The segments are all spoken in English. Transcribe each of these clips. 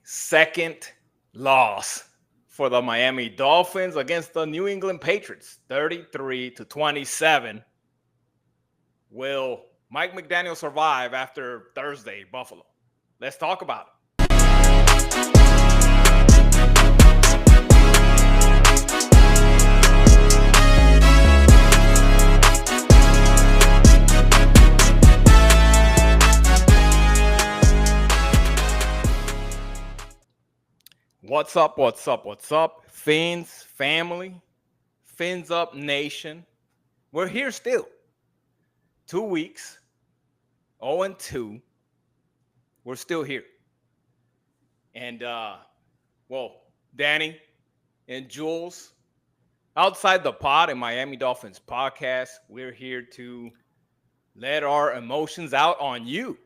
Second loss for the Miami Dolphins against the New England Patriots, 33-27. Will Mike McDaniel survive after Thursday, Buffalo? Let's talk about it. What's up? What's up? What's up? Fins family, Fins Up Nation. We're here still. 2 weeks, 0-2. We're still here. And, Danny and Jules, outside the pod in Miami Dolphins podcast, we're here to let our emotions out on you.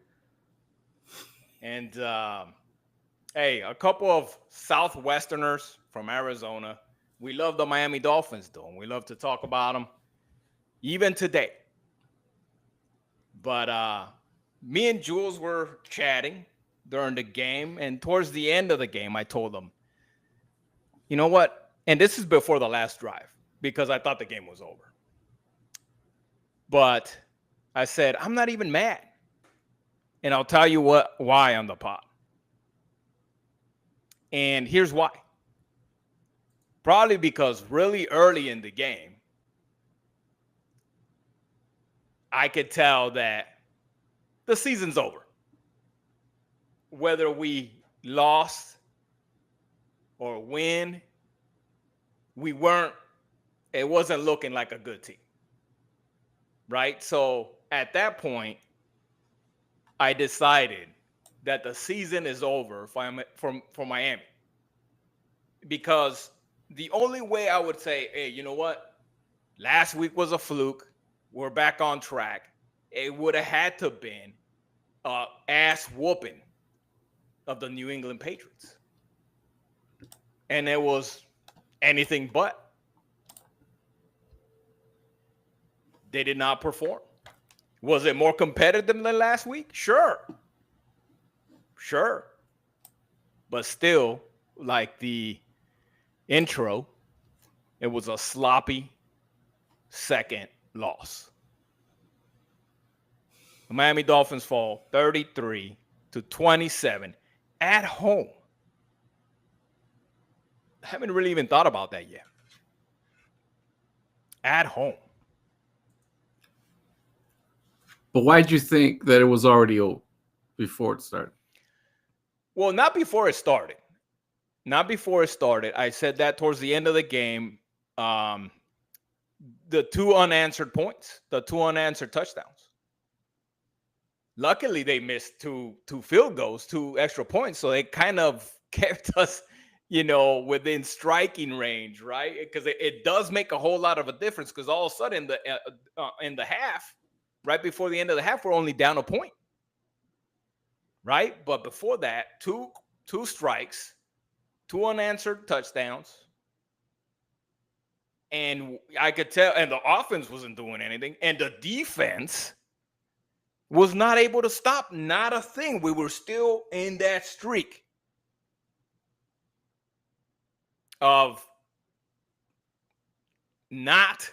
And, hey, a couple of Southwesterners from Arizona. We love the Miami Dolphins, though, and we love to talk about them, even today. But me and Jules were chatting during the game, and towards the end of the game, I told them, you know what? And this is before the last drive, because I thought the game was over. But I said, I'm not even mad. And I'll tell you why on the pod. And here's why. Probably because really early in the game, I could tell that the season's over. Whether we lost or win, it wasn't looking like a good team. Right? So at that point, I decided that the season is over for Miami. Because the only way I would say, hey, you know what? Last week was a fluke. We're back on track. It would have had to been an ass whooping of the New England Patriots. And it was anything but. They did not perform. Was it more competitive than last week? Sure. But still, like the intro, it was a sloppy second loss. The Miami Dolphins fall 33-27 at home. I haven't really even thought about that yet. At home. But why did you think that it was already over before it started? Well, not before it started. I said that towards the end of the game. The two unanswered points, the two unanswered touchdowns. Luckily, they missed two field goals, 2 extra points. So they kind of kept us, within striking range, right? Because it does make a whole lot of a difference, because all of a sudden in the half, right before the end of the half, we're only down a point. Right? But before that, two strikes, 2 unanswered touchdowns. And I could tell, and the offense wasn't doing anything. And the defense was not able to stop, not a thing. We were still in that streak of not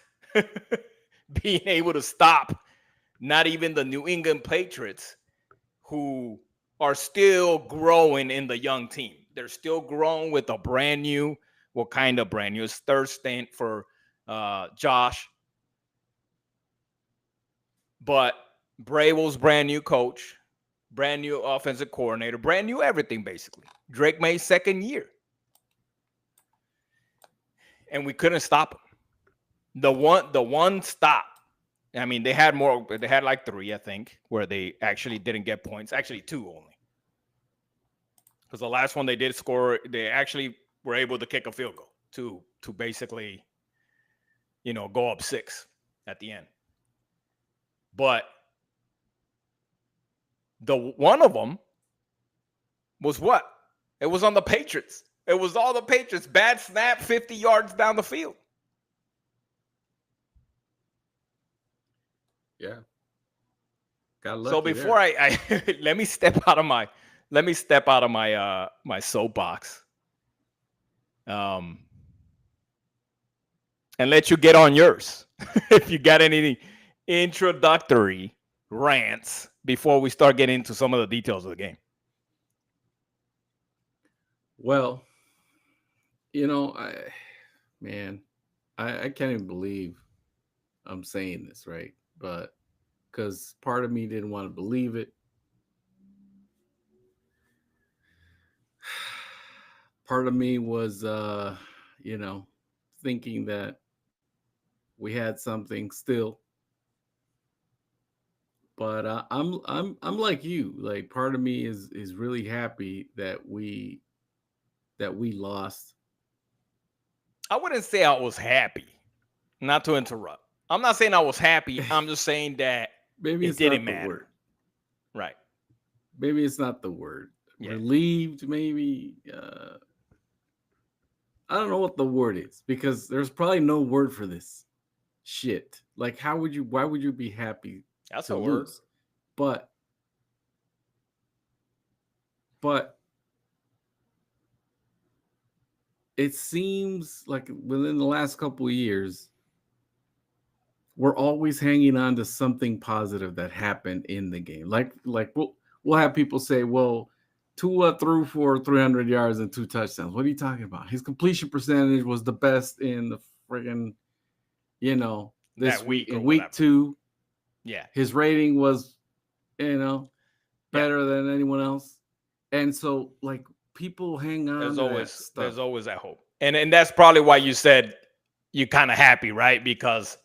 being able to stop, not even the New England Patriots, who are still growing in the young team. They're still growing with a brand new, what kind of brand new? It's third stint for Josh. But Bravel's brand new coach, brand new offensive coordinator, brand new everything, basically. Drake May's second year. And we couldn't stop him. The one stop. I mean, they had more. They had like 3, I think, where they actually didn't get points. Actually, 2 only. Because the last one they did score, they actually were able to kick a field goal to basically, go up 6 at the end. But the one of them was what? It was on the Patriots. It was all the Patriots. Bad snap, 50 yards down the field. Yeah. Got lucky so before I let me step out of my let me step out of my my soapbox. And let you get on yours. If you got any introductory rants before we start getting into some of the details of the game. Well, I can't even believe I'm saying this, right? But because part of me didn't want to believe it. Part of me was, thinking that we had something still. But I'm like you. Like part of me is really happy that we lost. I wouldn't say I was happy. Not to interrupt. I'm not saying I was happy. I'm just saying that Maybe it it's didn't not the matter. word. Right. Maybe it's not the word. Yeah. Relieved, maybe. I don't know what the word is because there's probably no word for this shit. Like, why would you be happy That's to a word. lose? But it seems like within the last couple of years, we're always hanging on to something positive that happened in the game. Like we'll have people say, well, Tua threw for 300 yards and 2 touchdowns. What are you talking about? His completion percentage was the best in the friggin', this That week. week or In week whatever. 2, Yeah. his rating was, better than anyone else. And so, like, people hang on There's to that always stuff. that hope. And that's probably why you said you're kind of happy, right? Because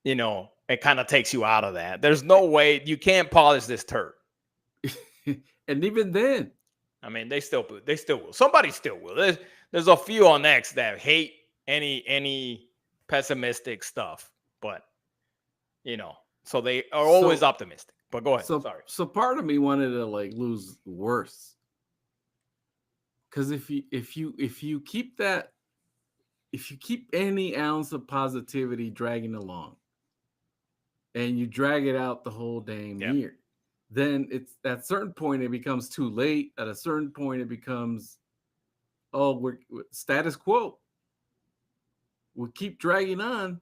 it kind of takes you out of that. There's no way you can't polish this turd. And even then, I mean, they still will. Somebody still will. There's a few on X that hate any pessimistic stuff, but so they are always optimistic. But go ahead. Sorry. So part of me wanted to like lose worse. Because if you keep any ounce of positivity dragging along, and you drag it out the whole damn year, then it's at a certain point it becomes too late. At a certain point it becomes, we're status quo. We'll keep dragging on,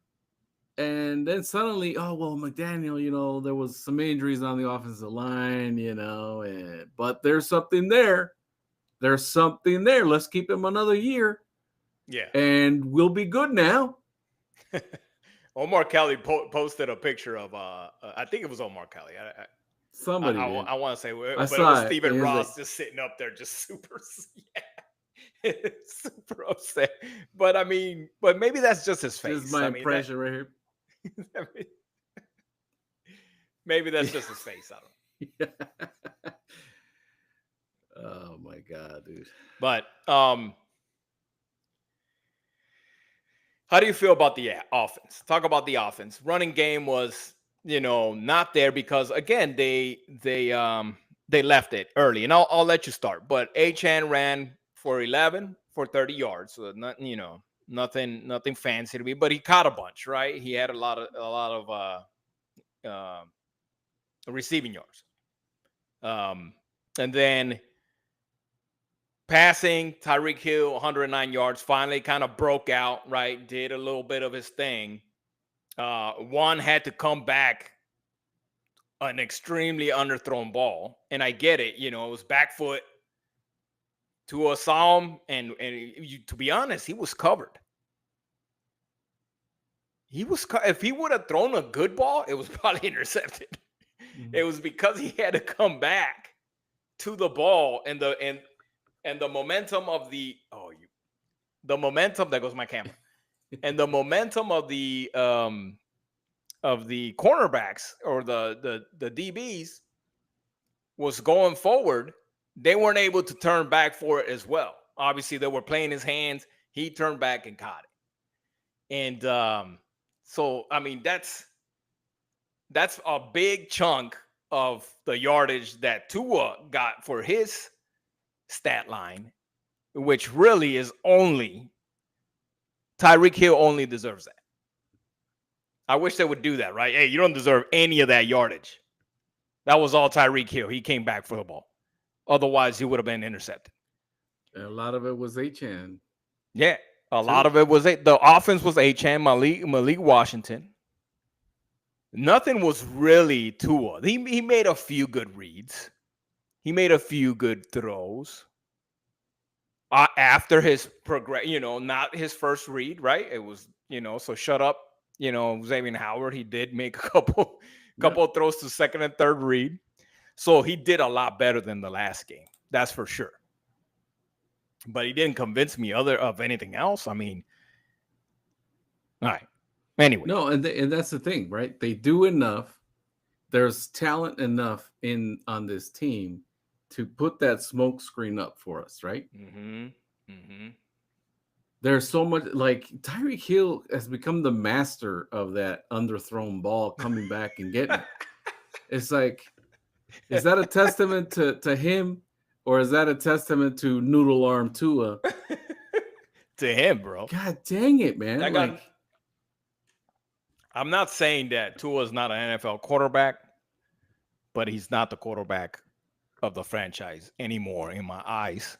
and then suddenly, McDaniel, there was some injuries on the offensive line, but there's something there. There's something there. Let's keep him another year. Yeah. And we'll be good now. Omar Kelly posted a picture of I think it was Omar Kelly. Somebody I want to say, but I it saw was Stephen Ross like, just sitting up there, just super, super upset. But I mean, maybe that's just his face. This is my impression right here. Maybe that's just his face. I don't know. Oh my god, dude. But how do you feel about the offense? Talk about the offense. Running game was, not there because again they left it early, and I'll let you start. But Achan ran for 11 for 30 yards, so nothing fancy to me. But he caught a bunch, right? He had a lot of receiving yards, and then passing, Tyreek Hill, 109 yards, finally kind of broke out, right? Did a little bit of his thing. One had to come back an extremely underthrown ball. And I get it. It was back foot to a Psalm. And to be honest, he was covered. If he would have thrown a good ball, it was probably intercepted. Mm-hmm. It was because he had to come back to the ball and the momentum of the momentum, there goes my camera, and the momentum of the cornerbacks or the DBs was going forward. They weren't able to turn back for it as well. Obviously, they were playing his hands. He turned back and caught it. And so, I mean, that's a big chunk of the yardage that Tua got for his stat line, which really is only Tyreek Hill only deserves that. I wish they would do that, right? Hey, you don't deserve any of that yardage. That was all Tyreek Hill. He came back for the ball. Otherwise, he would have been intercepted. And a lot of it was H-N. Yeah, a lot of it was the offense was H-N, Malik Washington. Nothing was really Tua. He made a few good reads. He made a few good throws. After his progress, not his first read, right? It was, so shut up, Xavier Howard. He did make a couple of throws to second and third read. So he did a lot better than the last game. That's for sure. But he didn't convince me of anything else. I mean, all right. Anyway. No, and that's the thing, right? They do enough. There's talent enough on this team to put that smoke screen up for us, right? Mm-hmm. Mm-hmm. There's so much, like Tyreek Hill has become the master of that underthrown ball coming back and getting it. It's like, is that a testament to him, or is that a testament to Noodle Arm Tua? To him, bro. God dang it, man! I'm not saying that Tua is not an NFL quarterback, but he's not the quarterback of the franchise anymore in my eyes.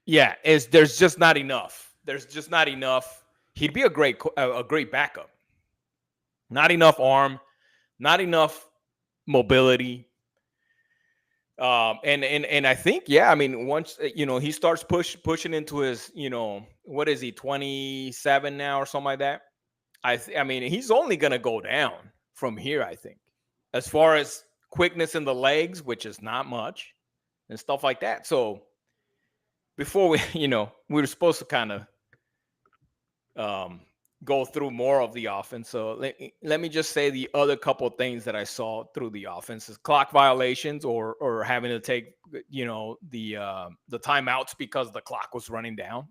Yeah, there's just not enough. There's just not enough. He'd be a great backup. Not enough arm, not enough mobility. And I think, I mean, once he starts pushing into his, what is he, 27 now or something like that? I mean, he's only gonna go down from here, I think, as far as quickness in the legs, which is not much, and stuff like that. So before we were supposed to kind of go through more of the offense. So let me just say the other couple of things that I saw through the offense is clock violations or having to take the timeouts because the clock was running down.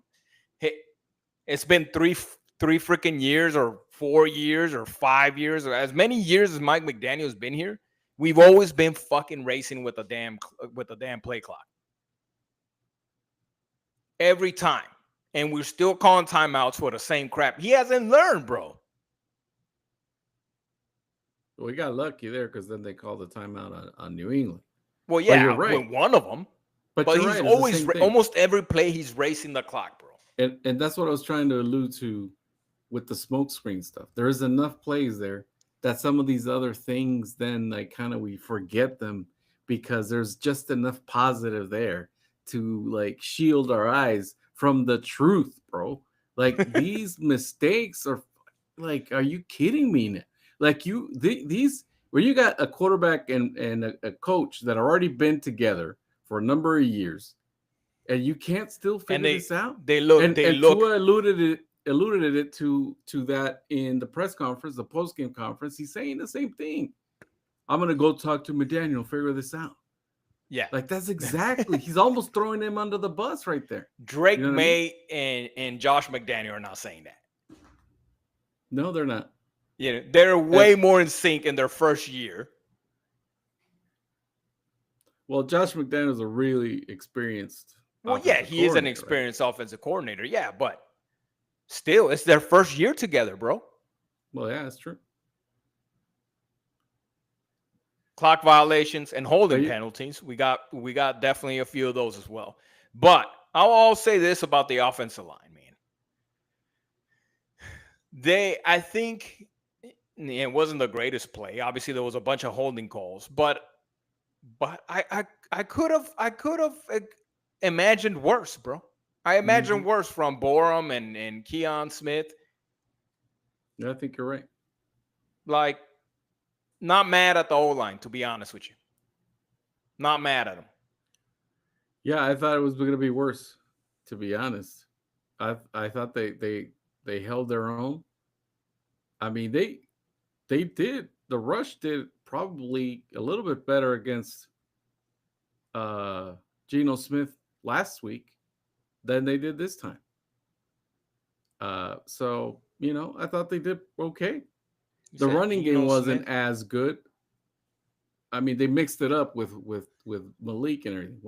It's been three freaking years or 4 years or 5 years or as many years as Mike McDaniel's been here. We've always been fucking racing with a damn play clock. Every time. And we're still calling timeouts for the same crap. He hasn't learned, bro. Well, we got lucky there because then they called the timeout on New England. Well, yeah, you're right. One of them. But he's right, always almost every play he's racing the clock, bro. And that's what I was trying to allude to with the smoke screen stuff. There is enough plays there that some of these other things then we forget them because there's just enough positive there to shield our eyes from the truth, bro. These mistakes are are you kidding me? These where you got a quarterback and a coach that have already been together for a number of years, and you can't still figure this out. Tua alluded it to that in the press conference, the post-game conference. He's saying the same thing. I'm gonna go talk to McDaniel, figure this out. Yeah, that's exactly. He's almost throwing him under the bus right there. Drake May and Josh McDaniel are not saying that. No, they're not. Yeah, they're way more in sync in their first year. Well, Josh McDaniel's a really experienced. Well, yeah, he is an experienced offensive coordinator. Yeah, but still, it's their first year together, bro. Well, yeah, that's true. Clock violations and holding penalties. We got definitely a few of those as well. But I'll say this about the offensive line, man. I think it wasn't the greatest play. Obviously, there was a bunch of holding calls, but I could have imagined worse, bro. I imagined worse from Borum and Keon Smith. I think you're right. Not mad at the O-line, to be honest with you. Not mad at them. Yeah, I thought it was going to be worse, to be honest. I thought they held their own. I mean, they did. The rush did probably a little bit better against Geno Smith last week than they did this time. So, I thought they did okay. The running game wasn't as good. I mean, they mixed it up with Malik and everything.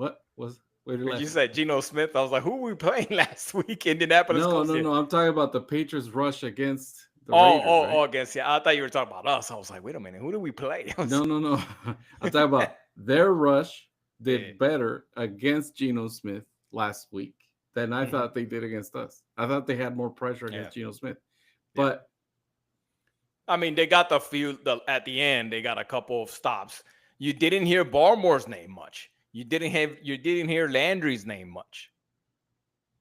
When you said Geno Smith, I was like, who were we playing last week? Indianapolis. No. I'm talking about the Patriots rush against the Raiders, right? Against, yeah. I thought you were talking about us. I was like, wait a minute, who do we play? No. I'm talking about their rush Yeah. did better against Geno Smith last week than I Mhm. thought they did against us. I thought they had more pressure Yeah. against Geno Smith. Yeah. But I mean, they got at the end, they got a couple of stops. You didn't hear Barmore's name much. You didn't hear Landry's name much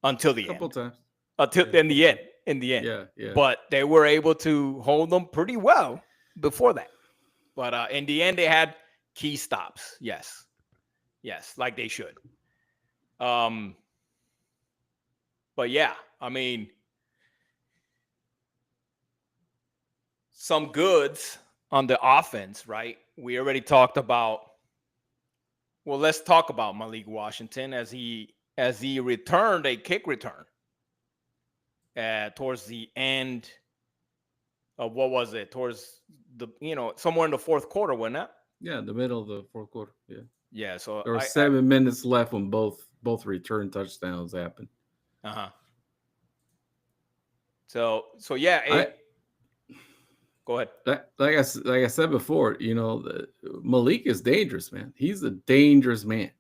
until a the couple end. times. Until Yeah, in the end. In the end. Yeah. But they were able to hold them pretty well before that. But in the end, they had key stops. Yes, like they should. But yeah, I mean, some goods on the offense, right? We already talked about. Well, let's talk about Malik Washington as he returned a kick return towards the end of what was it? Towards the somewhere in the fourth quarter, wasn't it? Yeah, in the middle of the fourth quarter. Yeah. Yeah. So There were 7 minutes left when both return touchdowns happened. Uh-huh. So yeah, go ahead. Like I said before, Malik is dangerous, man. He's a dangerous man.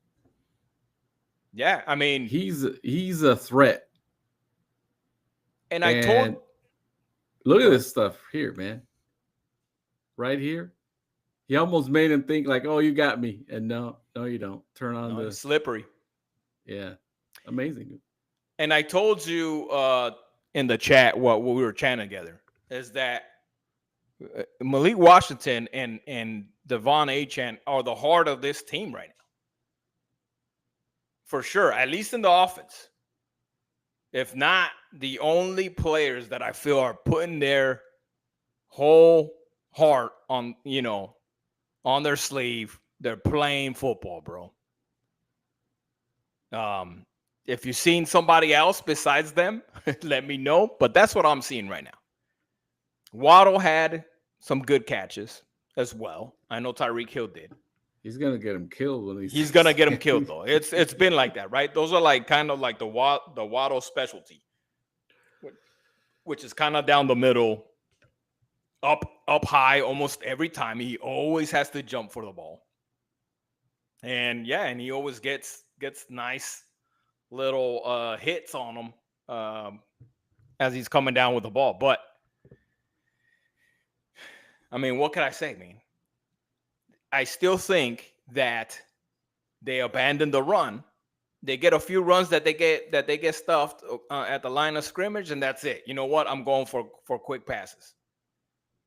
Yeah, I mean, he's a threat. And look at this stuff here, man. Right here. He almost made him think like, "Oh, you got me," and no, you don't. Turn on the slippery. Yeah, amazing. And I told you in the chat what we were chatting together is that Malik Washington and Devon Achane are the heart of this team right now, for sure. At least in the offense, if not the only players that I feel are putting their whole heart on on their sleeve. They're playing football, bro. If you've seen somebody else besides them, let me know. But that's what I'm seeing right now. Waddle had some good catches as well. I know Tyreek Hill did. He's gonna get him killed when he's gonna get him killed though. It's been like that, right? Those are like kind of like the Waddle specialty, which is kind of down the middle, up high almost every time. He always has to jump for the ball, and he always gets nice little hits on him as he's coming down with the ball. But I mean, what can I say, man? I still think that they abandoned the run. They get a few runs that they get stuffed at the line of scrimmage, and that's it. You know what? I'm going for quick passes.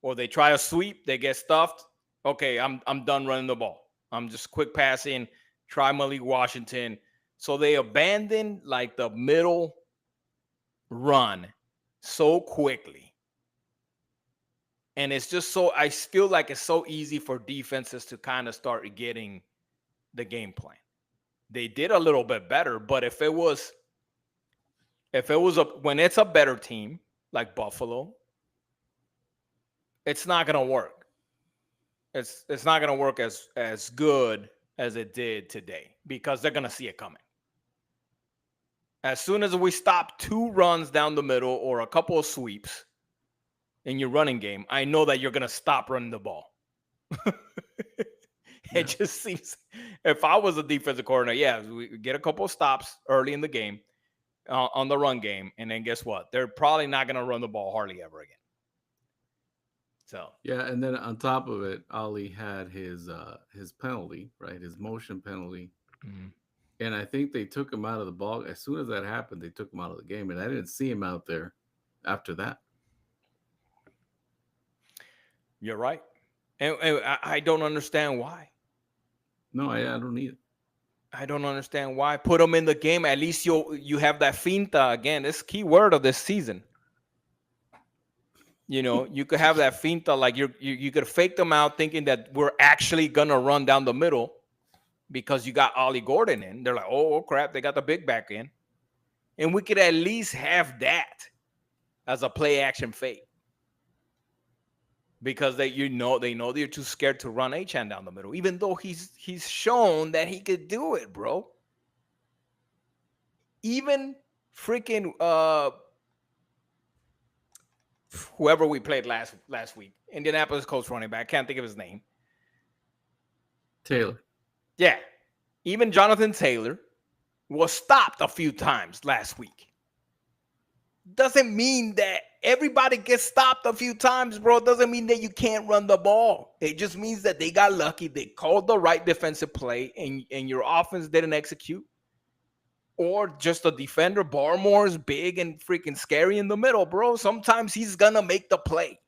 Or they try a sweep, they get stuffed. Okay, I'm done running the ball. I'm just quick passing. Try Malik Washington. So they abandoned like the middle run so quickly. And it's just I feel like it's so easy for defenses to kind of start getting the game plan. They did a little bit better, but if it was when it's a better team like Buffalo, it's not gonna work. It's not gonna work as good as it did today because they're gonna see it coming. As soon as we stop 2 runs down the middle or a couple of sweeps in your running game, I know that you're going to stop running the ball. It just seems, if I was a defensive coordinator, we get a couple of stops early in the game on the run game, and then guess what? They're probably not going to run the ball hardly ever again. So and then on top of it, Ali had his penalty, right? His motion penalty. Mm-hmm. And I think they took him out of the ball. As soon as that happened, they took him out of the game. And I didn't see him out there after that. You're right. And I don't understand why. No, I don't either. I don't understand why. Put him in the game. At least you have that finta. Again, this key word of this season. You could have that finta. Like you could fake them out thinking that we're actually going to run down the middle. Because you got Ollie Gordon in. They're like, oh, crap, they got the big back in. And we could at least have that as a play action fake. Because they know they're too scared to run Achane down the middle. Even though he's shown that he could do it, bro. Even freaking whoever we played last week. Indianapolis Colts running back. Can't think of his name. Taylor. Yeah. Even Jonathan Taylor was stopped a few times last week. Doesn't mean that everybody gets stopped a few times, bro. Doesn't mean that you can't run the ball. It just means that they got lucky. They called the right defensive play and your offense didn't execute. Or just a defender. Barmore is big and freaking scary in the middle, bro. Sometimes he's going to make the play.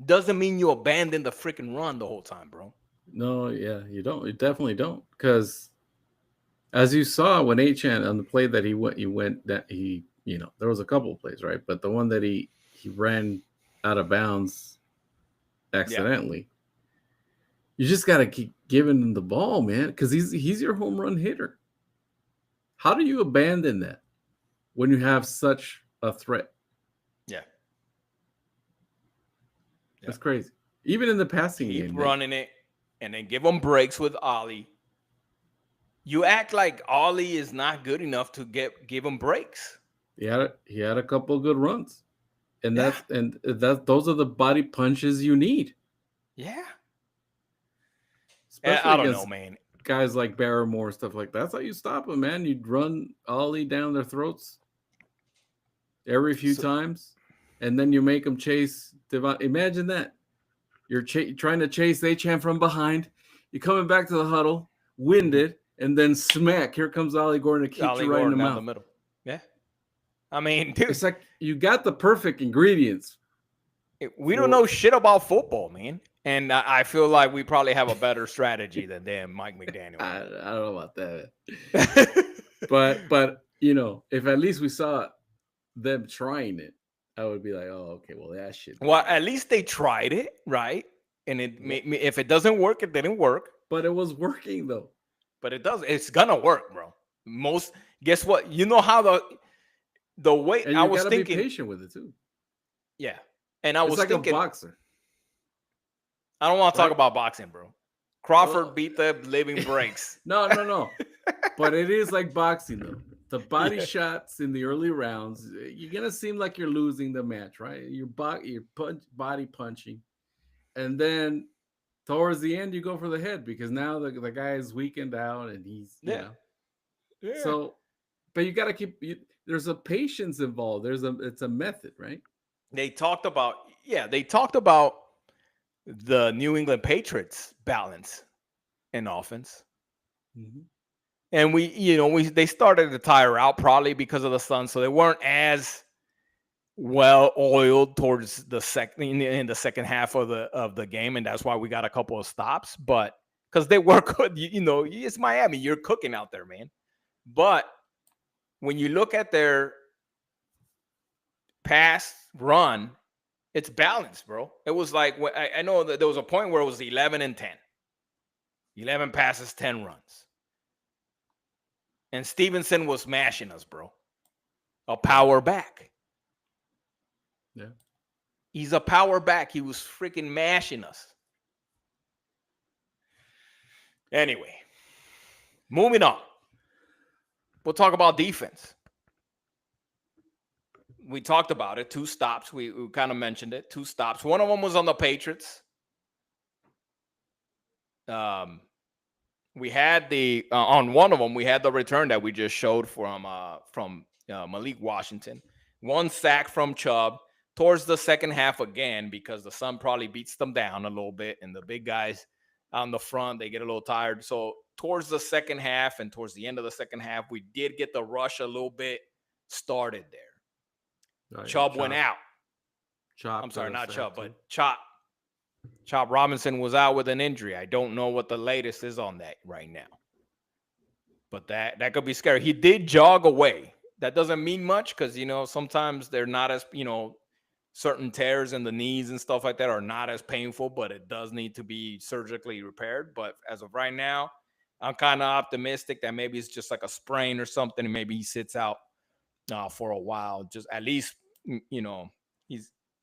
Doesn't mean you abandon the freaking run the whole time, bro. No, yeah, you don't. You definitely don't. Because as you saw when Achan on the play that he went that he, there was a couple of plays, right? But the one that he ran out of bounds accidentally. You just got to keep giving him the ball, man, because he's your home run hitter. How do you abandon that when you have such a threat? Yeah. That's crazy. Even in the passing game. Keep running it and then give them breaks with Ollie. You act like Ollie is not good enough to give him breaks. He had a couple of good runs. And those are the body punches you need. Yeah. Especially I don't know, man. Guys like Barrymore, stuff like that. That's how you stop them, man. You'd run Ollie down their throats every few times, and then you make them chase Devon. Imagine that. You're trying to chase Achan from behind. You're coming back to the huddle, winded, and then smack. Here comes Ollie Gordon to keep you right in the mouth. The middle. Yeah. I mean, dude. It's like you got the perfect ingredients. We don't know shit about football, man. And I feel like we probably have a better strategy than them, Mike McDaniel. I don't know about that. but if at least we saw them trying it, I would be like, oh, okay, well, that shit. Well, at least they tried it, right? And if it doesn't work, it didn't work. But it was working, though. But it does. It's gonna work, bro. Guess what? You know how the way and I was thinking. Be patient with it too. Yeah, and I was thinking. A boxer. I don't want to talk about boxing, bro. Crawford beat the living breaks. No. But it is like boxing, though. The body shots in the early rounds, you're gonna seem like you're losing the match, right? You're body punching, and then towards the end, you go for the head because now the guy is weakened out and he's Yeah. So, but you got to keep. There's a patience involved. It's a method, right? They talked about the New England Patriots balance in offense. Mm-hmm. And they started to tire out probably because of the sun, so they weren't as well oiled towards the in the second half of the game, and that's why we got a couple of stops. But because they were good, it's Miami, you're cooking out there, man. But when you look at their pass run, it's balanced, bro. It was like I know that there was a point where it was 11 and 10, 11 passes, 10 runs. And Stevenson was mashing us, bro. A power back. Yeah. He's a power back. He was freaking mashing us. Anyway, moving on. We'll talk about defense. We talked about it. 2 stops. We kind of mentioned it. 2 stops. One of them was on the Patriots. We had on one of them, we had the return that we just showed from Malik Washington. 1 sack from Chubb towards the second half again, because the sun probably beats them down a little bit. And the big guys on the front, they get a little tired. So towards the second half and towards the end of the second half, we did get the rush a little bit started there. Chubb went out. I'm sorry, not Chubb, but Chop. Chop Robinson was out with an injury. I don't know what the latest is on that right now. But that could be scary. He did jog away. That doesn't mean much because, sometimes they're not as, certain tears in the knees and stuff like that are not as painful, but it does need to be surgically repaired. But as of right now, I'm kind of optimistic that maybe it's just like a sprain or something, and maybe he sits out for a while. Just at least,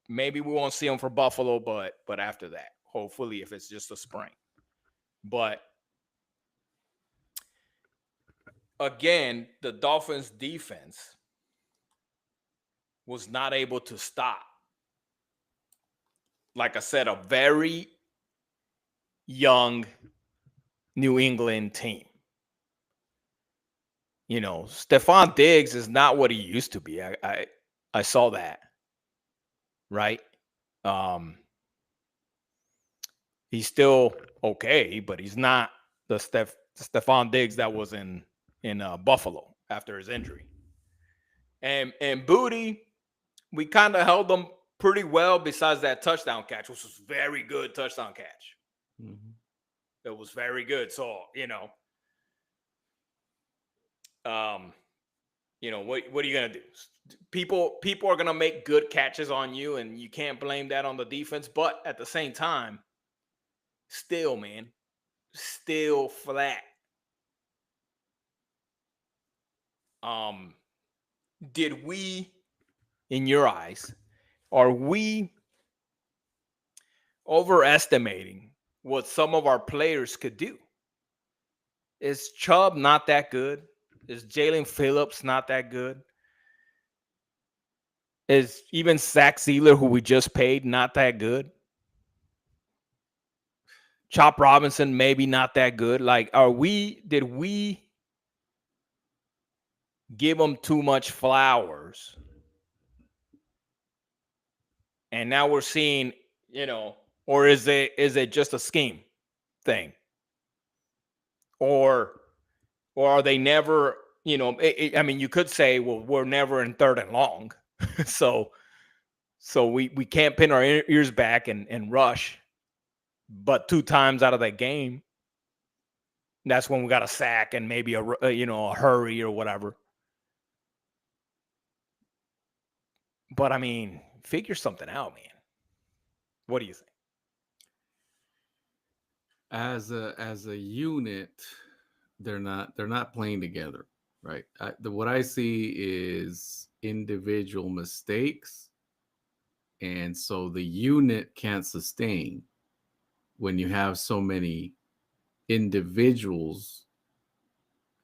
maybe we won't see him for Buffalo, but after that, hopefully, if it's just a sprain. But again, the Dolphins defense was not able to stop, like I said, a very young New England team. You know, Stephon Diggs is not what he used to be. I saw that, right? Um, he's still okay, but he's not the Stephon Diggs that was in Buffalo after his injury. And Booty, we kind of held them pretty well besides that touchdown catch, which was very good touchdown catch. Mm-hmm. It was very good. So, you know, what are you gonna do? People are gonna make good catches on you, and you can't blame that on the defense. But at the same time, still, man, still flat. Did we, in your eyes, are we overestimating what some of our players could do? Is Chubb not that good? Is Jalen Phillips not that good? Is even Zach Sealer, who we just paid, not that good? Chop Robinson, maybe not that good. Like, did we give them too much flowers? And now we're seeing, or is it just a scheme thing? Or are they never, I mean, you could say, well, we're never in 3rd and long. so we can't pin our ears back and rush. But 2 times out of that game, that's when we got a sack and maybe a hurry or whatever. But I mean, figure something out, man. What do you think? As a unit, they're not playing together, right? What I see is individual mistakes, and so the unit can't sustain when you have so many individuals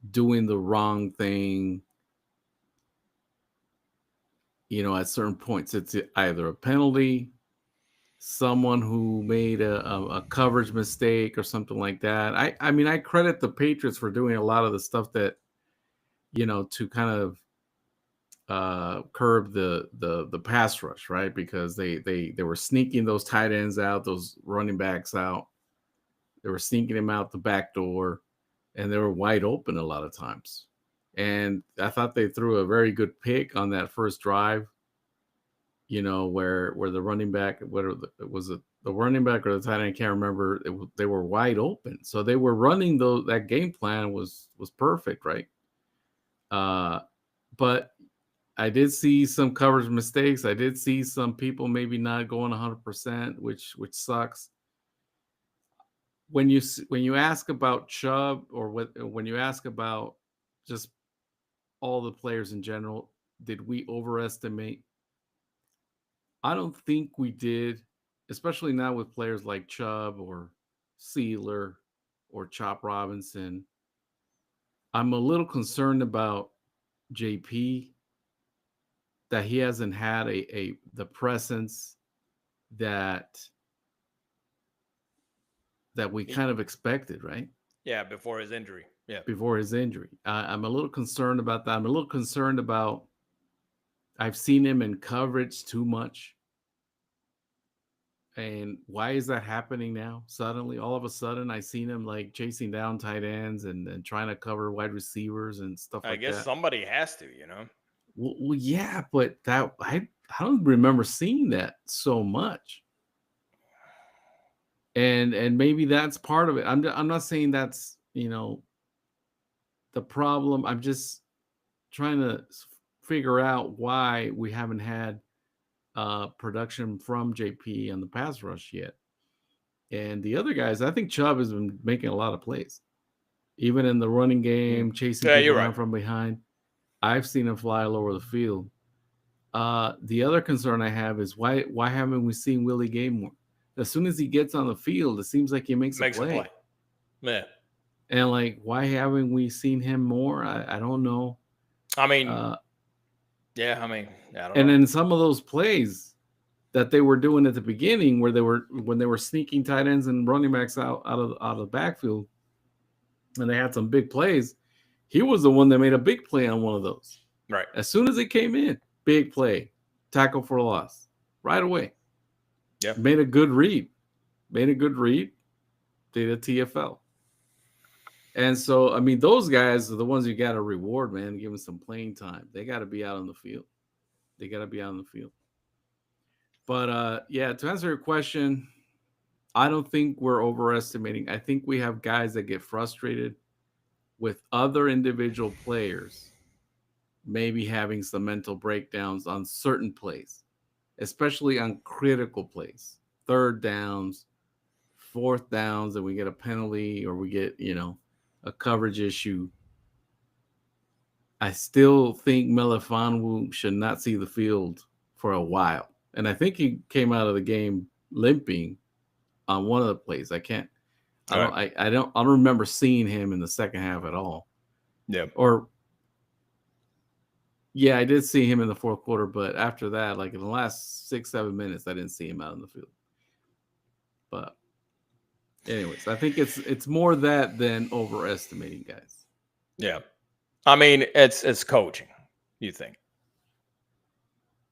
doing the wrong thing. At certain points, it's either a penalty, someone who made a coverage mistake or something like that. I mean, I credit the Patriots for doing a lot of the stuff that, to kind of curb the pass rush, right? Because they were sneaking those tight ends out, those running backs out. They were sneaking them out the back door, and they were wide open a lot of times. And I thought they threw a very good pick on that first drive, where the running back, was it the running back or the tight end? I can't remember. They were wide open. So they were running that game plan was perfect, right? But I did see some coverage mistakes. I did see some people maybe not going 100%, which sucks. When you ask about Chubb, or when you ask about just all the players in general, did we overestimate? I don't think we did, especially now with players like Chubb or Sealer or Chop Robinson. I'm a little concerned about JP, that he hasn't had the presence that we kind of expected, right? Yeah, before his injury. Yeah. Before his injury. I'm a little concerned about that. I'm a little concerned about, I've seen him in coverage too much. And why is that happening now? Suddenly, all of a sudden, I seen him like chasing down tight ends and trying to cover wide receivers and stuff like that. I guess somebody has to, Well, yeah, but that I don't remember seeing that so much. And maybe that's part of it. I'm not saying that's the problem. I'm just trying to figure out why we haven't had production from JP on the pass rush yet. And the other guys, I think Chubb has been making a lot of plays, even in the running game, chasing people down from behind. I've seen him fly all over the field. The other concern I have is why haven't we seen Willie Gay more? As soon as he gets on the field, it seems like he makes a play. Yeah. And like, why haven't we seen him more? I don't know. I mean, Yeah, I mean, I don't And know. then some of those plays that they were doing at the beginning, where when they were sneaking tight ends and running backs out of the backfield, and they had some big plays, he was the one that made a big play on one of those. Right. As soon as it came in, big play, tackle for a loss, right away. Yeah. Made a good read. Did a TFL. And so, I mean, those guys are the ones you got to reward, man. Give them some playing time. They got to be out on the field. But yeah, to answer your question, I don't think we're overestimating. I think we have guys that get frustrated with other individual players maybe having some mental breakdowns on certain plays, especially on critical plays, third downs, fourth downs, and we get a penalty or we get, a coverage issue. I still think Melifonwu should not see the field for a while. And I think he came out of the game limping on one of the plays. I don't remember seeing him in the second half at all. Yeah. Or yeah, I did see him in the fourth quarter, but after that, like in the last 6-7 minutes, I didn't see him out in the field. But anyways, I think it's more that than overestimating guys. Yeah. I mean, it's coaching, you think?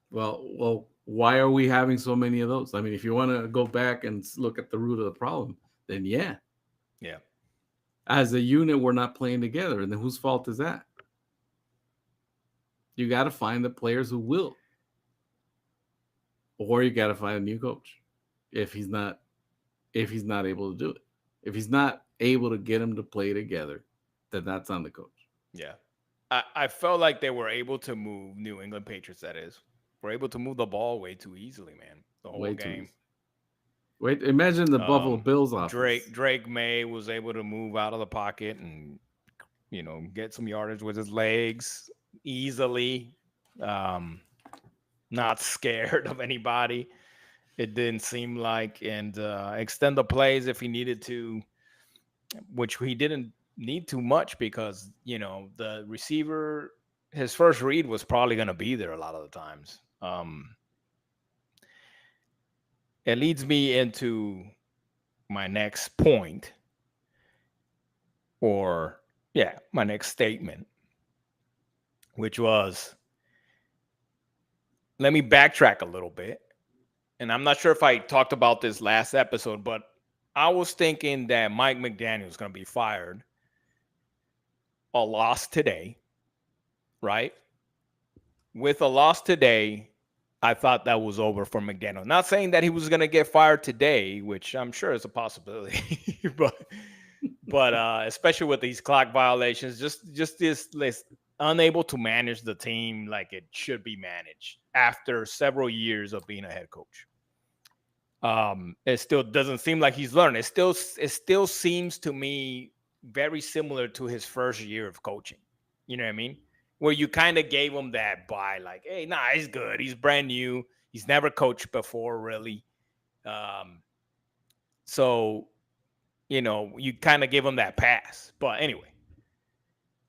Well, why are we having so many of those? I mean, if you want to go back and look at the root of the problem, then yeah. Yeah. As a unit, we're not playing together. And then whose fault is that? You got to find the players who will. Or you got to find a new coach if he's not able to do it. If he's not able to get them to play together, then that's on the coach. Yeah. I felt like they were able to move New England Patriots, that is. Were able to move the ball way too easily, man. The whole game. Wait, imagine the Buffalo Bills offense. Drake May was able to move out of the pocket and, get some yardage with his legs easily. Not scared of anybody. It didn't seem like, and extend the plays if he needed to, which he didn't need too much because, the receiver, his first read was probably going to be there a lot of the times. It leads me into my next point, my next statement, which was, let me backtrack a little bit. And I'm not sure if I talked about this last episode, but I was thinking that Mike McDaniel is going to be fired. A loss today, right? With a loss today, I thought that was over for McDaniel. Not saying that he was going to get fired today, which I'm sure is a possibility, but especially with these clock violations, just this list, unable to manage the team like it should be managed after several years of being a head coach. It still doesn't seem like he's learned. It still seems to me very similar to his first year of coaching. You know what I mean? Where you kind of gave him that buy, like, hey, nah, he's good. He's brand new. He's never coached before, really. So, you kind of give him that pass. But anyway,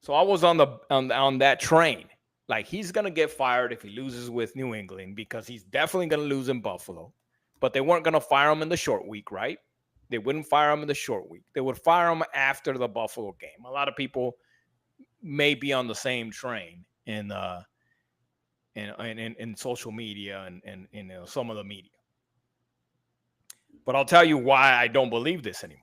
so I was on that train. Like, he's gonna get fired if he loses with New England because he's definitely gonna lose in Buffalo. But they weren't gonna fire him in the short week, right? They wouldn't fire him in the short week. They would fire him after the Buffalo game. A lot of people may be on the same train in social media and some of the media. But I'll tell you why I don't believe this anymore.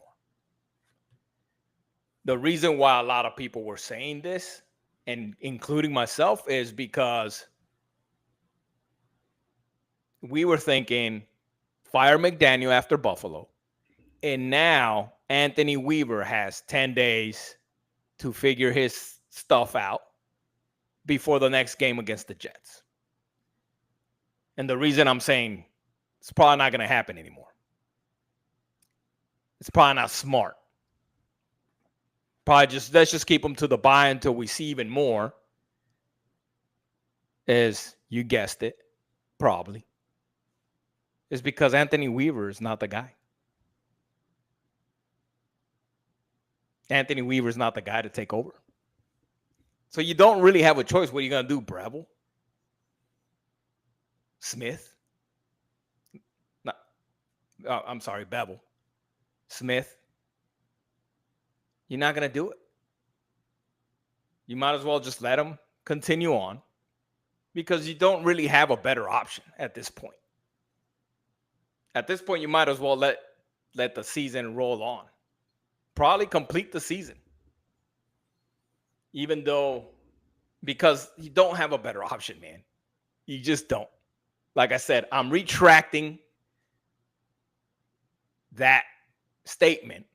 The reason why a lot of people were saying this, and including myself, is because we were thinking fire McDaniel after Buffalo. And now Anthony Weaver has 10 days to figure his stuff out before the next game against the Jets. And the reason I'm saying it's probably not going to happen anymore. It's probably not smart. Let's just keep them to the bye until we see even more. As you guessed it, probably. It's because Anthony Weaver is not the guy. Anthony Weaver is not the guy to take over. So you don't really have a choice. What are you going to do, Breville? Smith. Not, I'm sorry, Bevel. Smith. You're not going to do it. You might as well just let him continue on because you don't really have a better option at this point. At this point, you might as well let the season roll on. Probably complete the season. Even though, because you don't have a better option, man. You just don't. Like I said, I'm retracting that statement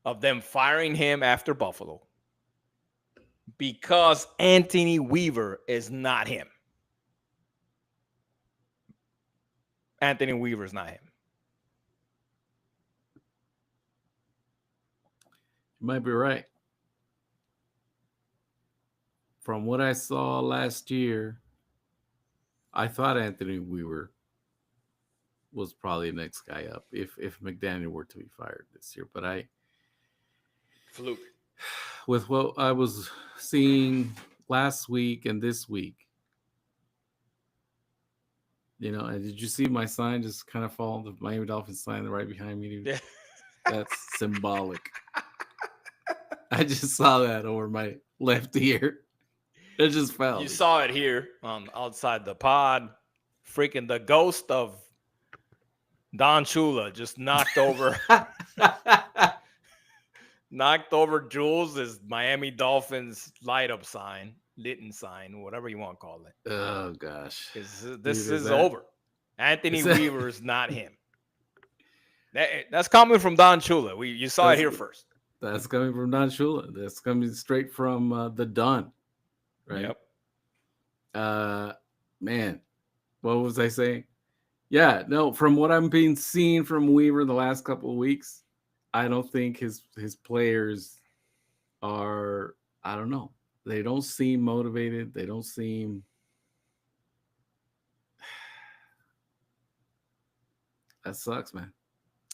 of them firing him after Buffalo because Anthony Weaver is not him. Anthony Weaver is not him. You might be right. From what I saw last year, I thought Anthony Weaver was probably the next guy up if McDaniel were to be fired this year. But Fluke. With what I was seeing last week and this week, and did you see my sign just kind of fall? The Miami Dolphins sign right behind me, dude. Yeah. That's symbolic. I just saw that over my left ear. It just fell. You saw it here outside the pod. Freaking the ghost of Don Shula just knocked over Jules' Miami Dolphins light up sign, Litton sign, whatever you want to call it. Oh gosh. This is over. Anthony Weaver is not him. That's coming from Don Shula. You saw it here first. That's coming from Don Shula. That's coming straight from the Don. Right. Yep. Man, what was I saying? Yeah, no, from what I'm being seen from Weaver the last couple of weeks, I don't think his players are, I don't know. They don't seem motivated. They don't seem. That sucks, man.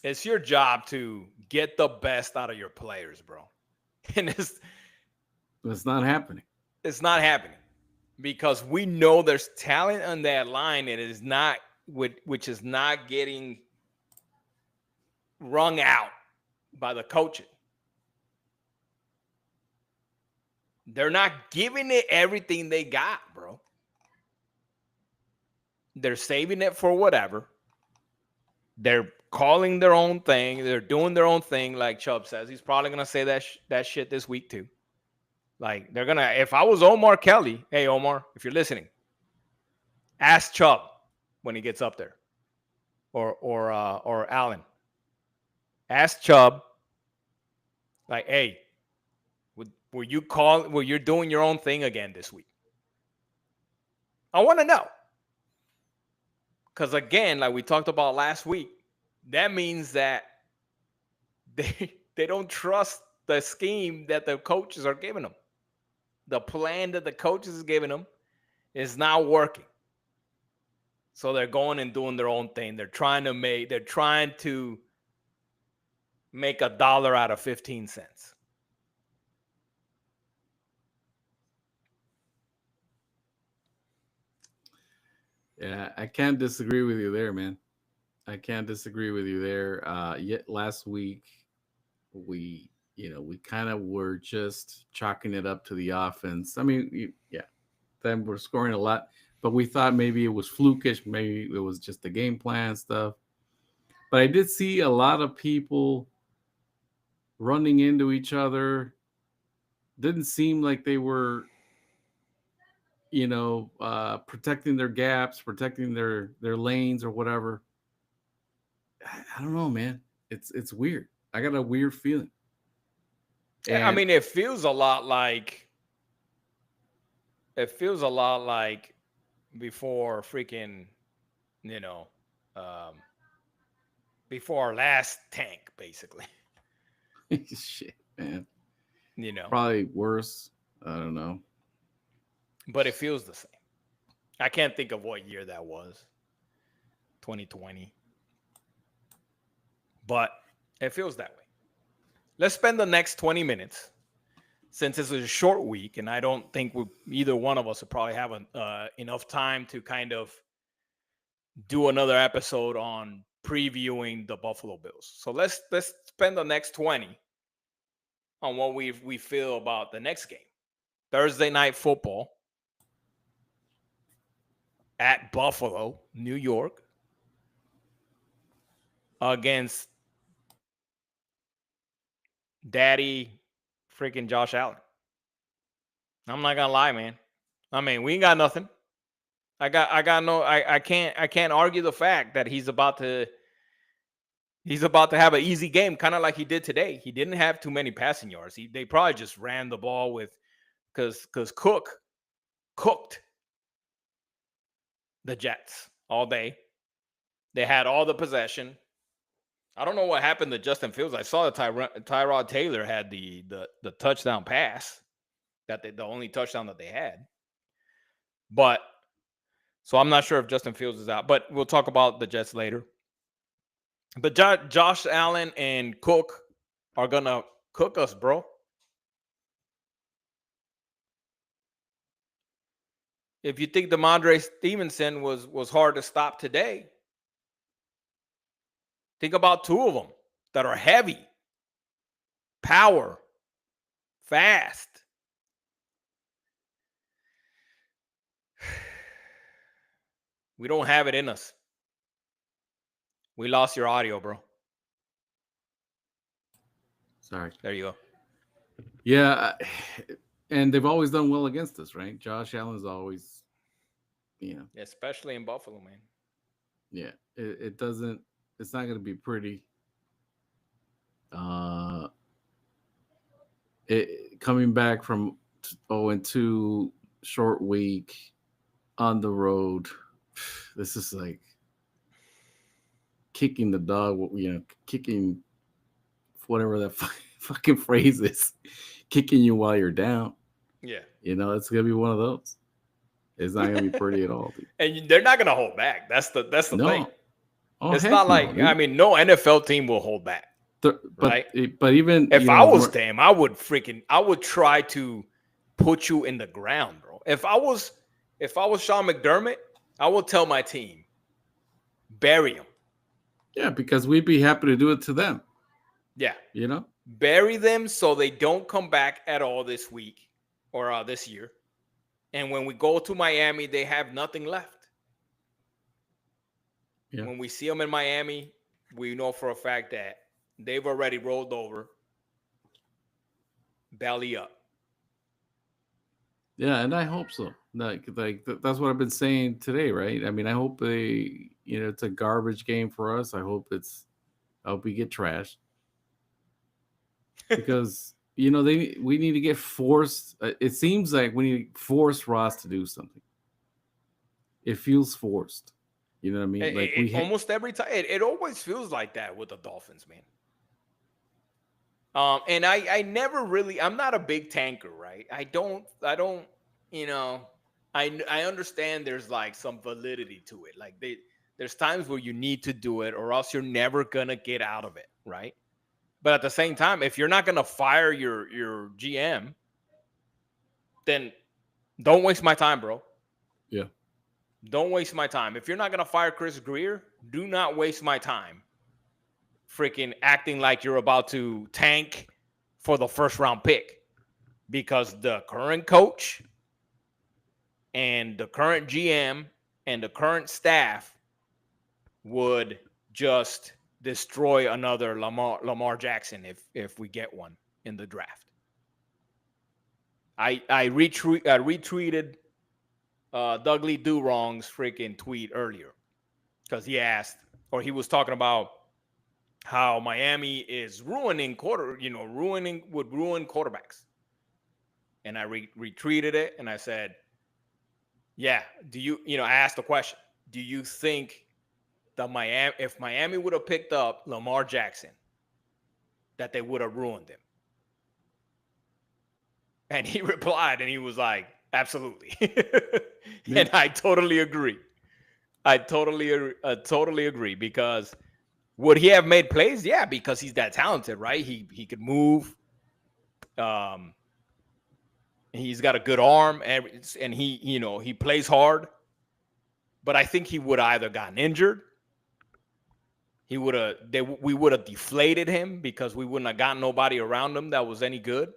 It's your job to get the best out of your players, bro. And it's not happening. It's not happening because we know there's talent on that line and it is not, which is not getting wrung out by the coaching. They're not giving it everything they got, bro. They're saving it for whatever. They're calling their own thing. They're doing their own thing, like Chubb says. He's probably going to say that shit this week too. Like, they're going to, if I was Omar Kelly, hey, Omar, if you're listening, ask Chubb when he gets up there. Or Allen. Ask Chubb, like, hey, were you doing your own thing again this week? I want to know. Because again, like we talked about last week, that means that they don't trust the scheme that the coaches are giving them. The plan that the coaches are giving them is not working. So they're going and doing their own thing. They're trying to make $1 out of 15 cents. Yeah, I can't disagree with you there, man. I can't disagree with you there. Yet last week, we kind of were just chalking it up to the offense. I mean, then we're scoring a lot, but we thought maybe it was flukish. Maybe it was just the game plan stuff. But I did see a lot of people running into each other. Didn't seem like they were, protecting their gaps, protecting their lanes or whatever. I don't know, man. It's weird. I got a weird feeling. And I mean, it feels a lot like before freaking, before our last tank, basically. Shit, man. Probably worse. I don't know. But it feels the same. I can't think of what year that was. 2020. But it feels that way. Let's spend the next 20 minutes, since this is a short week, and I don't think either one of us will probably have enough time to kind of do another episode on previewing the Buffalo Bills. So let's spend the next 20 on what we feel about the next game. Thursday night football at Buffalo, New York, against Daddy freaking Josh Allen. I'm not gonna lie, man. I mean, we ain't got nothing. I can't argue the fact that he's about to have an easy game, kind of like he did today. He didn't have too many passing yards. They probably just ran the ball with because Cook cooked the Jets all day. They had all the possession. I don't know what happened to Justin Fields. I saw that Tyrod Taylor had the touchdown pass, the only touchdown that they had. But so I'm not sure if Justin Fields is out, but we'll talk about the Jets later. But Josh Allen and Cook are gonna cook us, bro. If you think DeMondre Stevenson was hard to stop today, think about two of them that are heavy, power, fast. We don't have it in us. We lost your audio, bro. Sorry. There you go. Yeah, and they've always done well against us, right? Josh Allen's always, especially in Buffalo, man. Yeah, it doesn't. It's not going to be pretty. Coming back from 0-2 short week on the road, this is like kicking the dog. Kicking whatever that fucking phrase is, kicking you while you're down. Yeah, it's gonna be one of those. It's not gonna be pretty at all, dude. And they're not gonna hold back. That's the thing. Oh, it's not like no NFL team will hold back. But even if I was them, I would try to put you in the ground, bro. If I was Sean McDermott, I would tell my team, bury him. Yeah, because we'd be happy to do it to them. Yeah, bury them so they don't come back at all this week or this year. And when we go to Miami, they have nothing left. Yeah. When we see them in Miami, we know for a fact that they've already rolled over, belly up. Yeah, and I hope so. Like that's what I've been saying today, right? I mean, I hope it's a garbage game for us. I hope we get trashed because we need to get forced. It seems like we need to force Ross to do something. It feels forced. You know what I mean? Like almost every time. It always feels like that with the Dolphins, man. And I never really. I'm not a big tanker, right? I don't. I understand there's like some validity to it. Like there's times where you need to do it, or else you're never gonna get out of it, right? But at the same time, if you're not gonna fire your GM, then don't waste my time, bro. Yeah. Don't waste my time. If you're not going to fire Chris Grier, do not waste my time freaking acting like you're about to tank for the first round pick, because the current coach and the current GM and the current staff would just destroy another Lamar Jackson if we get one in the draft. I retweeted Dougley Do-Wrong's freaking tweet earlier, because he was talking about how Miami is ruin quarterbacks. And I retweeted it and I said, yeah, I asked the question, do you think that if Miami would have picked up Lamar Jackson, that they would have ruined him? And he replied and he was like, absolutely. And I totally agree. I totally agree, because would he have made plays? Yeah, because he's that talented, right? He could move. He's got a good arm, and he plays hard. But I think he would have either gotten injured. We would have deflated him because we wouldn't have gotten nobody around him that was any good.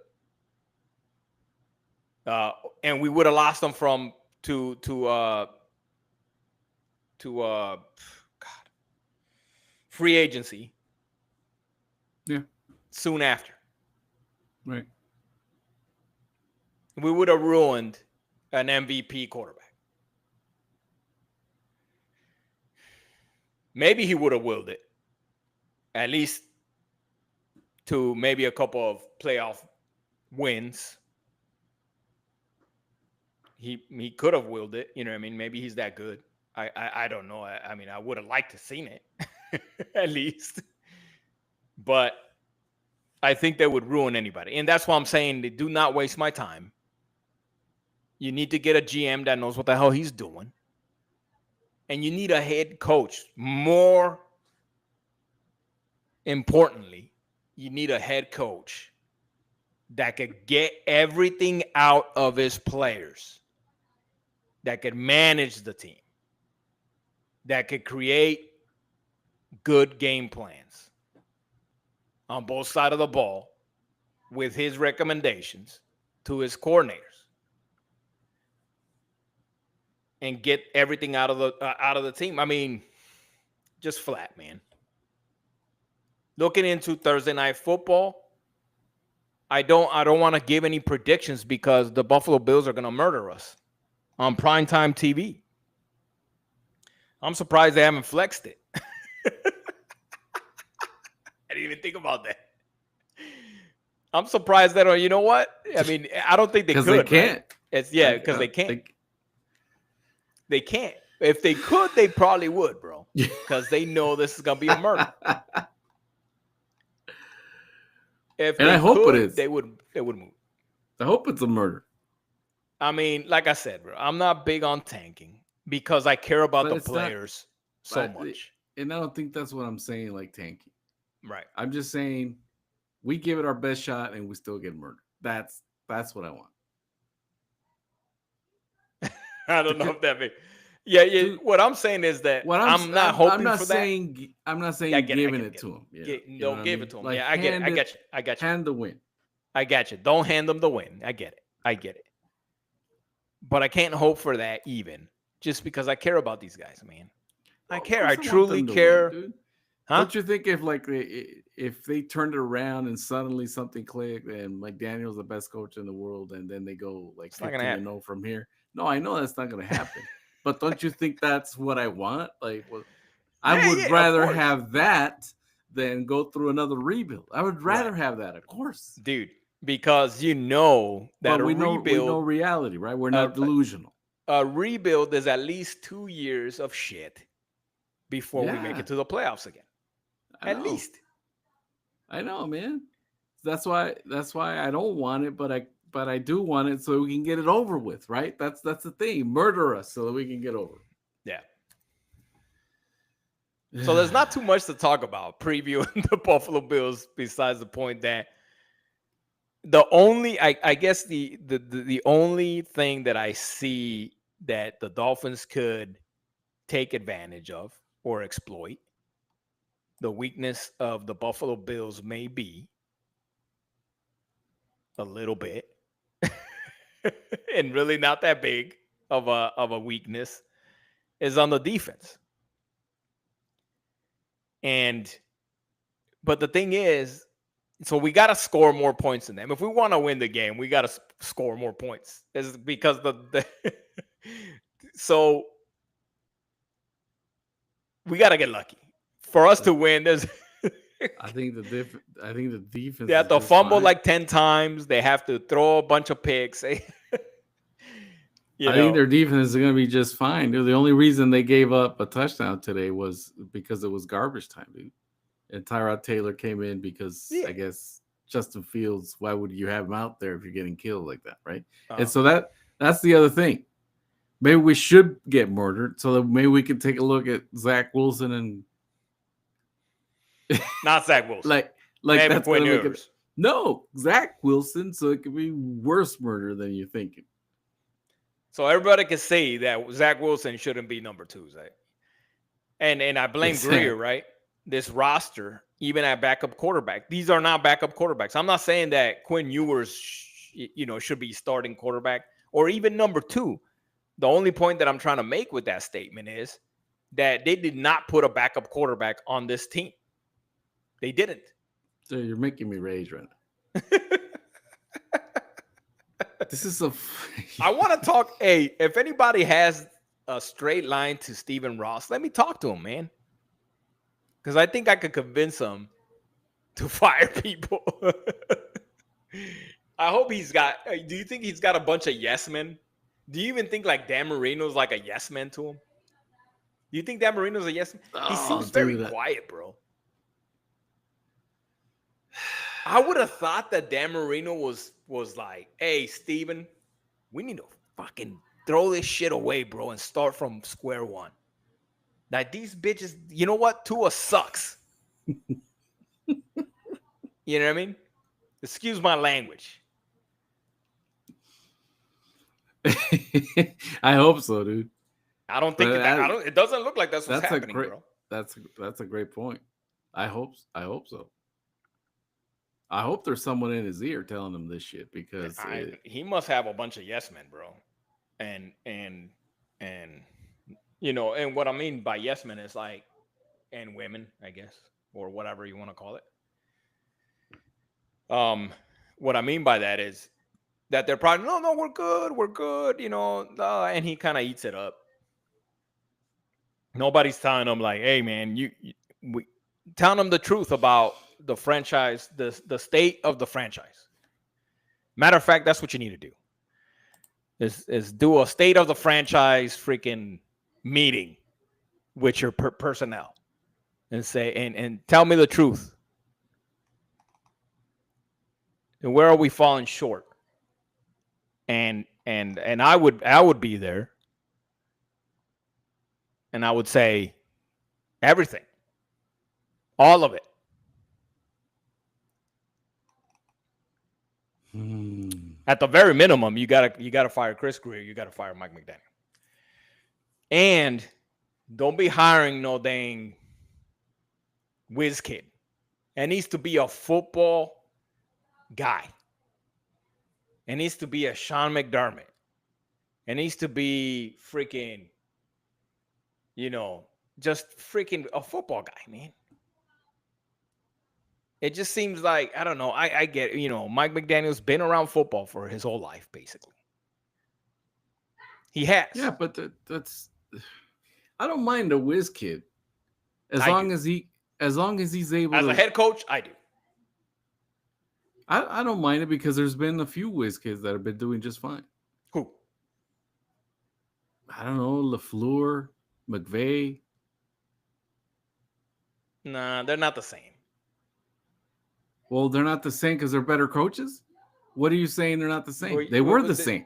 And we would have lost him to free agency. Yeah. Soon after. Right. We would have ruined an MVP quarterback. Maybe he would have willed it. At least to maybe a couple of playoff wins. He could have willed it. You know what I mean? Maybe he's that good. I don't know. I mean, I would have liked to seen it. At least. But I think they would ruin anybody. And that's why I'm saying they do not waste my time. You need to get a GM that knows what the hell he's doing. And you need a head coach. More importantly, you need a head coach that could get everything out of his players, that could manage the team, that could create good game plans on both sides of the ball with his recommendations to his coordinators. And get everything out of the team. I mean, just flat, man. Looking into Thursday night football, I don't want to give any predictions because the Buffalo Bills are going to murder us on primetime TV. I'm surprised they haven't flexed it. I didn't even think about that. I'm surprised that, you know what? I mean, I don't think they could. Because they can't. Right? It's because they can't. They can't. If they could, they probably would, bro. Because they know this is gonna be a murder. I hope it is. They would move. I hope it's a murder. I mean, like I said, bro, I'm not big on tanking because I care about the players so much. And I don't think that's what I'm saying, like tanking. Right. I'm just saying we give it our best shot and we still get murdered. That's what I want. I don't know if that means. Yeah. Dude, what I'm saying is that I'm not hoping for that. I'm not saying giving it to him. Don't give it to him. Like, yeah, I get it. I got you. Hand the win. I got you. Don't hand them the win. I get it. But I can't hope for that even just because I care about these guys, man. I care. I truly care. Win, huh? Don't you think if they turned it around and suddenly something clicked and McDaniel's the best coach in the world and then they go like 15-0 from here? No, I know that's not going to happen. But don't you think that's what I want? Like, I would rather have that than go through another rebuild. I would rather have that, of course, dude, because you know that we know reality, right? We're not delusional. A rebuild is at least 2 years of shit before we make it to the playoffs again. At least. I know, man. That's why I don't want it, but I do want it so we can get it over with, right? That's the thing. Murder us so that we can get over it. Yeah. So there's not too much to talk about previewing the Buffalo Bills besides the point that the only I guess the only thing that I see that the Dolphins could take advantage of or exploit the weakness of the Buffalo Bills may be a little bit. And really not that big of a weakness is on the defense. But the thing is, so we got to score more points than them. If we want to win the game, we got to score more points. It's because so we got to get lucky for us to win. There's I think the defense. They have to fumble like 10 times. They have to throw a bunch of picks. I think their defense is going to be just fine. The only reason they gave up a touchdown today was because it was garbage time, dude. And Tyrod Taylor came in because I guess Justin Fields. Why would you have him out there if you're getting killed like that, right? And so that's the other thing. Maybe we should get murdered so that maybe we can take a look at Zach Wilson and. Not Zach Wilson. like that's gonna make it, no, Zach Wilson. So it could be worse murder than you're thinking. So everybody can say that Zach Wilson shouldn't be number 2, right? And I blame Greer, right? This roster, even at backup quarterback, these are not backup quarterbacks. I'm not saying that Quinn Ewers, should be starting quarterback or even number 2. The only point that I'm trying to make with that statement is that they did not put a backup quarterback on this team. They didn't. So you're making me rage right now. This is a. I want to talk. Hey, if anybody has a straight line to Stephen Ross, let me talk to him, man. Because I think I could convince him to fire people. I hope he's got. Do you think he's got a bunch of yes men? Do you even think like Dan Marino's like a yes man to him? Do you think Dan Marino's a yes man? He seems very quiet, bro. I would have thought that Dan Marino was like, hey, Steven, we need to fucking throw this shit away, bro, and start from square one. Like, these bitches, you know what? Tua sucks. You know what I mean? Excuse my language. I hope so, dude. I don't think it doesn't look like that's what's happening, bro. That's a great point. I hope so. I hope there's someone in his ear telling him this shit because he must have a bunch of yes men, bro. And and what I mean by yes men is like, and women, I guess, or whatever you want to call it. What I mean by that is that they're probably no, we're good, and he kind of eats it up. Nobody's telling him like, hey man, we telling him the truth about the franchise, the state of the franchise. Matter of fact, that's what you need to do. Is do a state of the franchise freaking meeting with your personnel and say and tell me the truth. And where are we falling short? And I would be there. And I would say everything. All of it. At the very minimum, you gotta fire Chris Greer, you gotta fire Mike McDaniel. And don't be hiring no dang whiz kid. It needs to be a football guy. It needs to be a Sean McDermott. It needs to be freaking, just freaking a football guy, man. It just seems like, I don't know. I get, Mike McDaniel's been around football for his whole life, basically. He has. Yeah, but that's. I don't mind a whiz kid, as long as he's able. As a head coach, I do. I don't mind it because there's been a few whiz kids that have been doing just fine. Who? I don't know, LaFleur, McVay. Nah, they're not the same. Well, they're not the same because they're better coaches? What are you saying they're not the same? They were the same.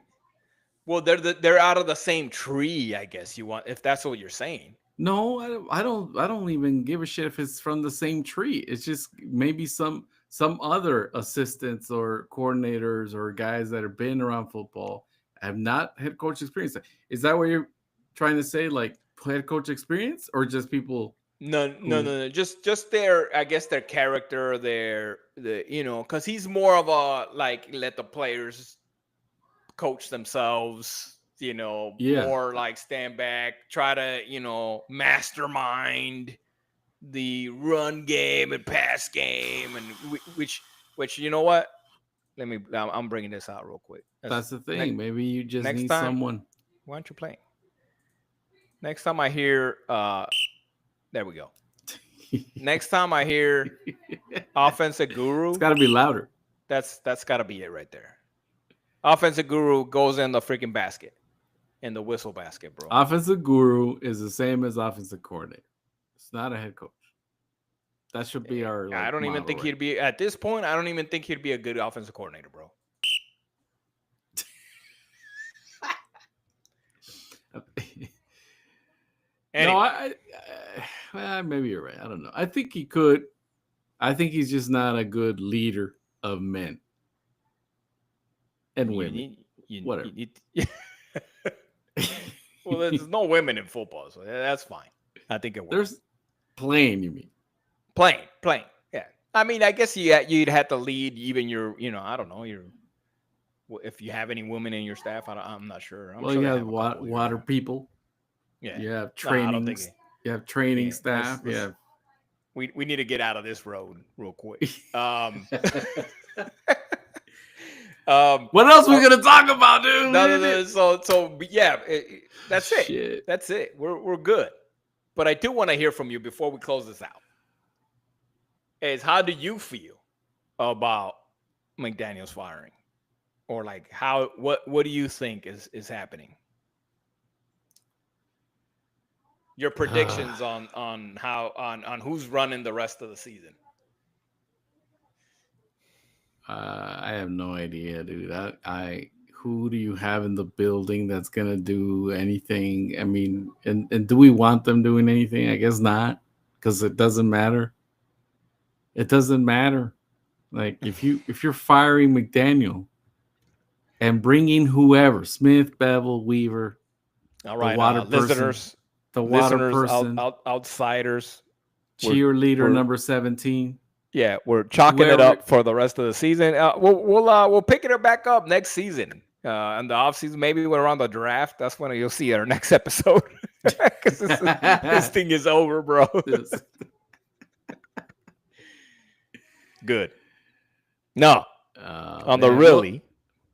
Well, they're out of the same tree, I guess you want, if that's what you're saying. No, I don't even give a shit if it's from the same tree. It's just maybe some other assistants or coordinators or guys that have been around football have not head coach experience. Is that what you're trying to say? Like head coach experience or just people? No. Just their, I guess, their character, because he's more of a like let the players coach themselves, more like stand back, try to, mastermind the run game and pass game, and which you know what? I'm bringing this out real quick. That's the thing. Maybe you just need someone. Why aren't you playing? Next time I hear, there we go. Next time I hear offensive guru, it's got to be louder. That's got to be it right there. Offensive guru goes in the freaking basket, in the whistle basket, bro. Offensive guru is the same as offensive coordinator. It's not a head coach. That should be our. I don't even think he'd be at this point. I don't even think he'd be a good offensive coordinator, bro. Anyway. No, maybe you're right. I don't know. I think he could. I think he's just not a good leader of men and women. Whatever. Well, there's no women in football, so that's fine. I think it works. There's playing, you mean? Playing. Yeah. I mean, I guess you'd have to lead even your, I don't know, if you have any women in your staff. I'm not sure. I'm sure you have water people. Yeah. You have training. You have training staff. We need to get out of this road real quick. What else we gonna talk about, dude? No. So yeah, that's it. That's it. We're good. But I do want to hear from you before we close this out. Is how do you feel about McDaniel's firing, or like what do you think is happening? Your predictions on who's running the rest of the season. I have no idea, dude. Who do you have in the building that's gonna do anything? I mean, and do we want them doing anything? I guess not, because it doesn't matter. It doesn't matter. Like if you're firing McDaniel and bringing whoever, Smith, Bevel, Weaver, all right, the water listeners, outsiders, cheerleader number 17. Yeah, we're chalking it up for the rest of the season. We'll pick it back up next season. In the offseason, maybe when around the draft, that's when you'll see our next episode. Because this thing is over, bro. Good. No.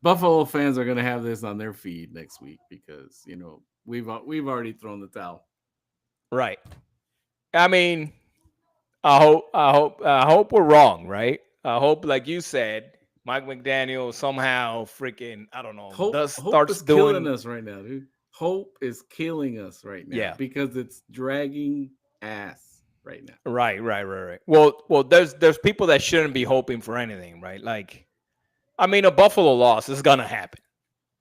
Buffalo fans are gonna have this on their feed next week because we've already thrown the towel. Right. I mean, I hope we're wrong, right? I hope, like you said, Mike McDaniel somehow freaking, I don't know, Hope is killing us right now, dude. Hope is killing us right now because it's dragging ass right now. Right. Well, there's people that shouldn't be hoping for anything, right? Like, I mean, a Buffalo loss is gonna happen,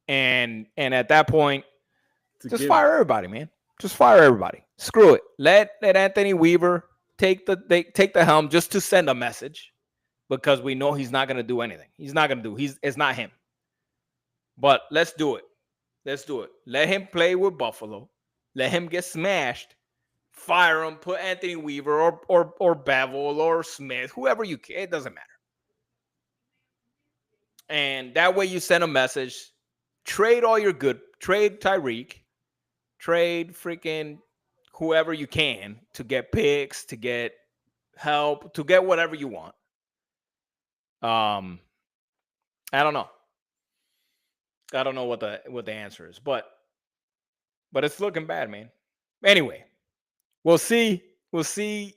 and at that point, just fire everybody, man. Just fire everybody. Screw it. Let Anthony Weaver take the helm just to send a message, because we know he's not going to do anything. He's not going to do. It's not him. But let's do it. Let him play with Buffalo. Let him get smashed. Fire him. Put Anthony Weaver or Bevel or Smith, whoever you can. It doesn't matter. And that way you send a message. Trade all your good. Trade Tyreek. Trade freaking whoever you can to get picks, to get help, to get whatever you want. I don't know. I don't know what the answer is, but it's looking bad, man. Anyway, we'll see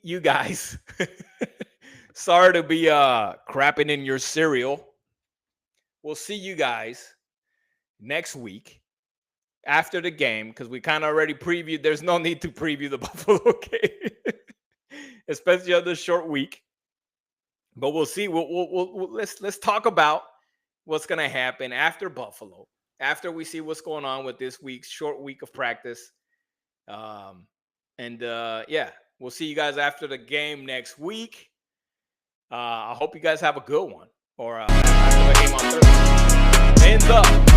you guys. Sorry to be crapping in your cereal. We'll see you guys next week after the game, because we kind of already previewed. There's no need to preview the Buffalo game, especially on this short week. But we'll see. Let's talk about what's gonna happen after Buffalo, after we see what's going on with this week's short week of practice. We'll see you guys after the game next week. I hope you guys have a good one, or after the game on Thursday. Hands up.